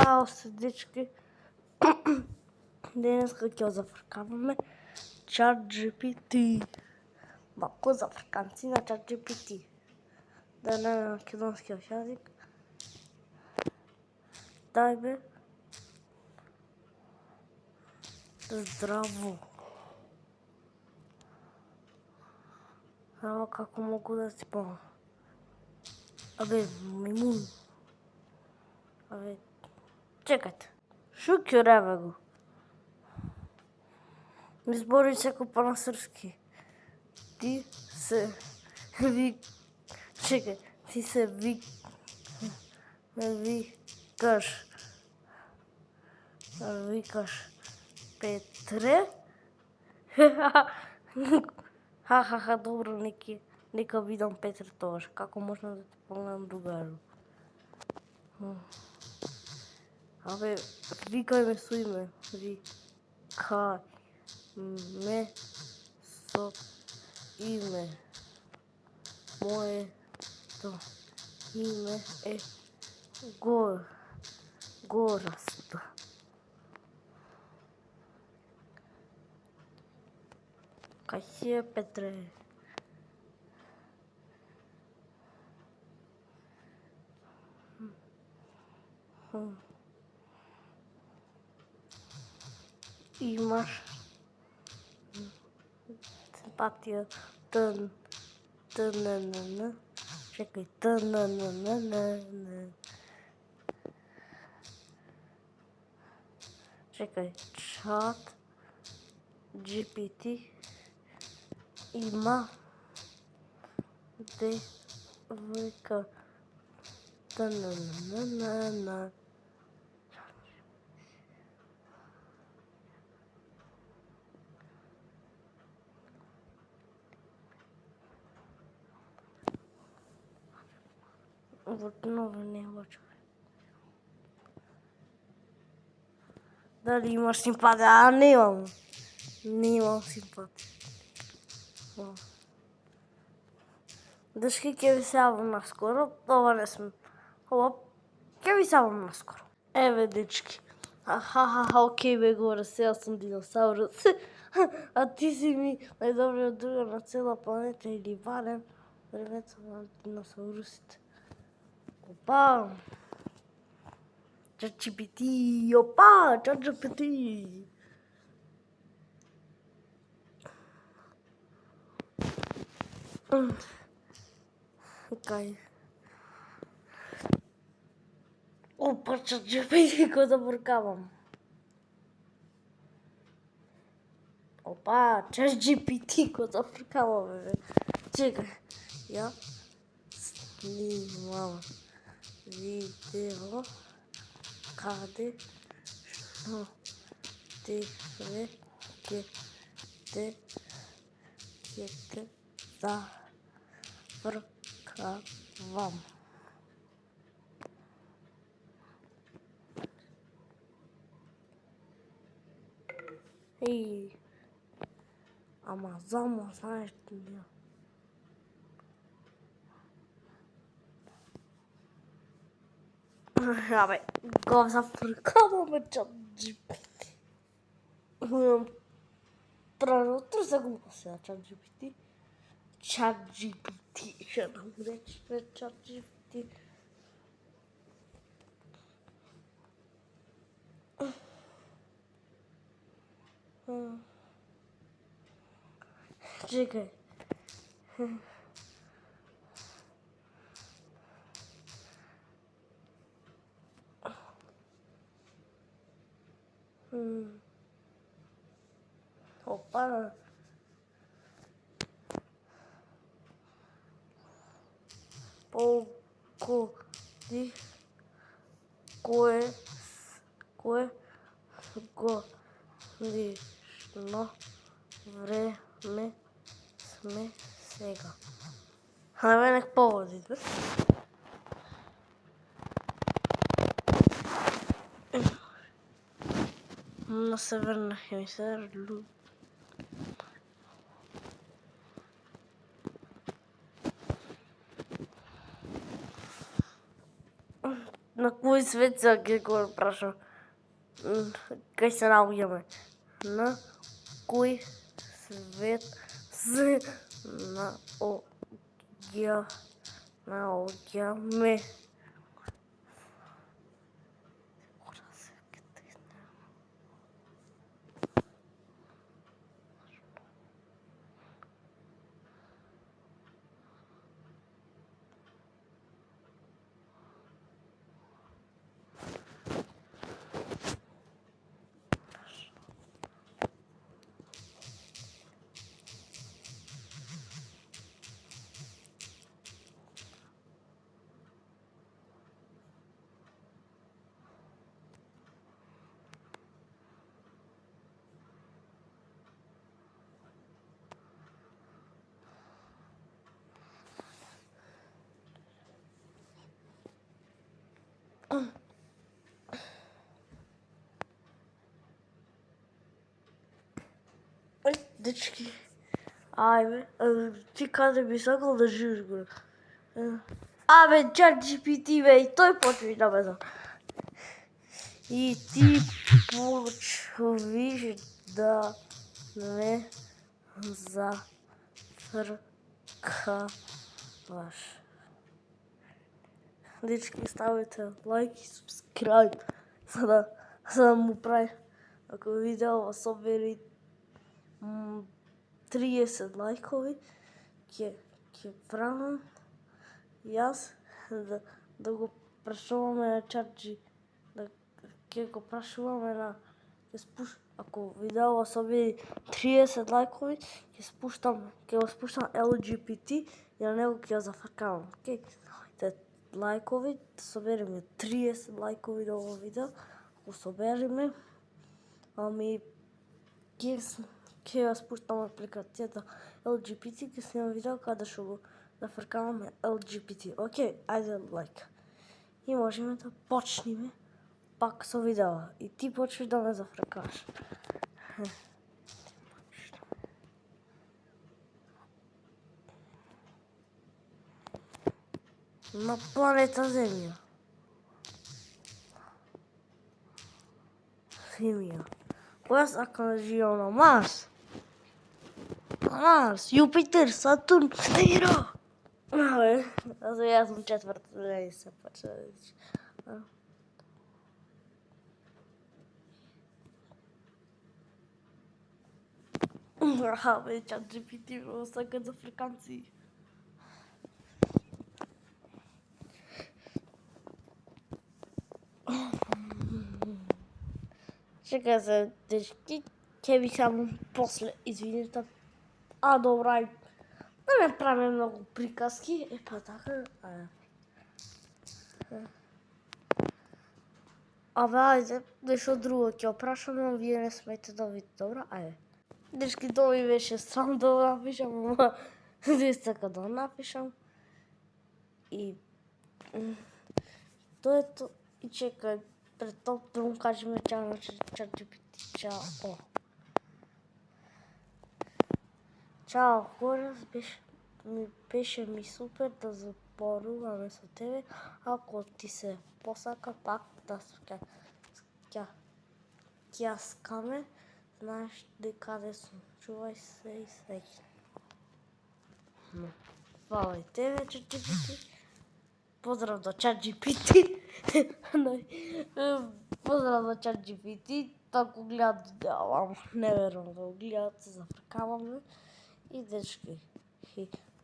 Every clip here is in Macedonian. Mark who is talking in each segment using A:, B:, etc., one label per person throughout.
A: Чао се, дечки. Денеска ќе зафркаваме ChatGPT. Малку зафрканци на ChatGPT. Да не на македонскиот јазик. Дај бе. Здраво. Здраво, како могу да си помогнам? Абе, маймун. Абе, чекајте. Шуќу реве го. Ми збори секој па на српски. Ти се Чекај, ти се викаш Петре? Ха, добро, нека видам Петре тогаш. Како можна да ти помогнам, другару? Абе, викај ме со име. Викај ме со име. Моето име е Гораст. Кај си е, Петре? Имаш симпатија Чекај, Чекај, ChatGPT има девојка не лочо. Дали имаш симпатија? Немам симпатија. Дечки, ќе ви се јавам наскоро. Ова не сме. Ова ќе ви се јавам наскоро. Еве, дечки. Окей бе, горе, сега сум диносаурус. А ти си ми најдобриот другар на цела планета или барем времето на диносаурусите. Опа! ChatGPT, ChatGPT. Кај? Опа, ChatGPT, го забркавам. Опа, ChatGPT, го забркавам, бе. Чекај, ја снимам видео каде што тебе ќе те зафркавам. Еј, ама знаеш ти ја. Абе, го зафркавам, бе, ChatGPT. Имам 3 секунда сега, ChatGPT. Ќе нам рече ChatGPT. Чекај. Опа. Погоди кое годишно време сме сега. Абе, нек погоди, бе. На северна хемисфера На кој свет се ќе го прашам? Кај се наоѓаме? На кој свет се наоѓаме? Дечки, ајде, ти каде би сакал да живееш го? Абе, ChatGPT, бе, и тој почви да ме знам. И ти почвиш да ме зафркаваш. Дечки, ставите лайк и субскрайб, за да му прави. Ако видео собери 30 лайкови, ќе правам јас да го прашуваме на ChatGPT, ќе го прашуваме на ако видео собери 30 лайкови, ќе го спуштам LGBT и на него ќе го зафркавам. Океј? Лайкови, собериме 30 лайкови на ово видео, ако собериме, ќе ја спуштам апликацијата LGBT, ќе снимам видео каде што го зафркаваме LGBT. Океј, ајде лайк. И можеме да почнеме пак со видео. И ти почнеш да ме зафркаваш. На планета Земја. Која сакам да живеам на Марс? Марс, Јупитер, Сатурн, Неро. Абе, јас сум четврта, не се почна да рече. Абе, ChatGPT много сака за фриканци. Чекай се, дечки, ќе ви само после, извинете. Добра, да не правиме многу приказки, па така, Абе, ајде, нешто друго ќе опрашам, но вие не смеете да видите, добро? Ајде. Дечки, тоа ми беше срам да го напишам, ама не сака да напишам. И тоа е то. И чекај, пред тоа да му кажеме чао на ChatGPT. Чао. Чао, Горас, беше ми супер да зборуваме со тебе. Ако ти се посака пак да ќаскаме, знаеш каде сум. Чувај се и среќна. Фала и тебе, ChatGPT. Поздрав до ChatGPT. Поздрав до ChatGPT. Тако гледат видео, ама не верувам да го гледат, се зафркаваме. И дечки,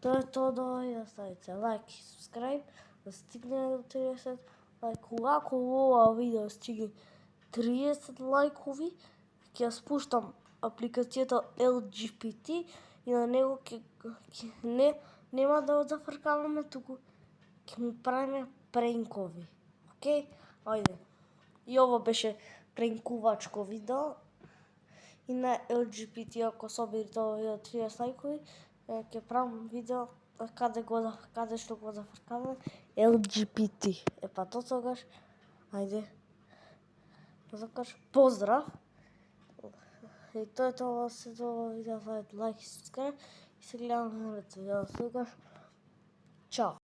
A: тоа е тоа, да ставите лайк и субскрайб, да стигне до 30 лайкови. Ако ова видео стиgne 30 лайкови, ќе ја спуштам апликацијата LGBT и на него нема да го зафркаваме, туку ќе му правиме пренкови. Океј? Ајде. И ово беше пренкувачко видео. И на LGBT, ако соберите ово видео 30 лайкови, ќе правам видео каде што го зафркаваме LGBT. Епа до тогаш, ајде. До тогаш, поздрав. И тоа е тоа се до ово видео, лайк и субскрайб. И се гледаме на следното видео. До тогаш, чао.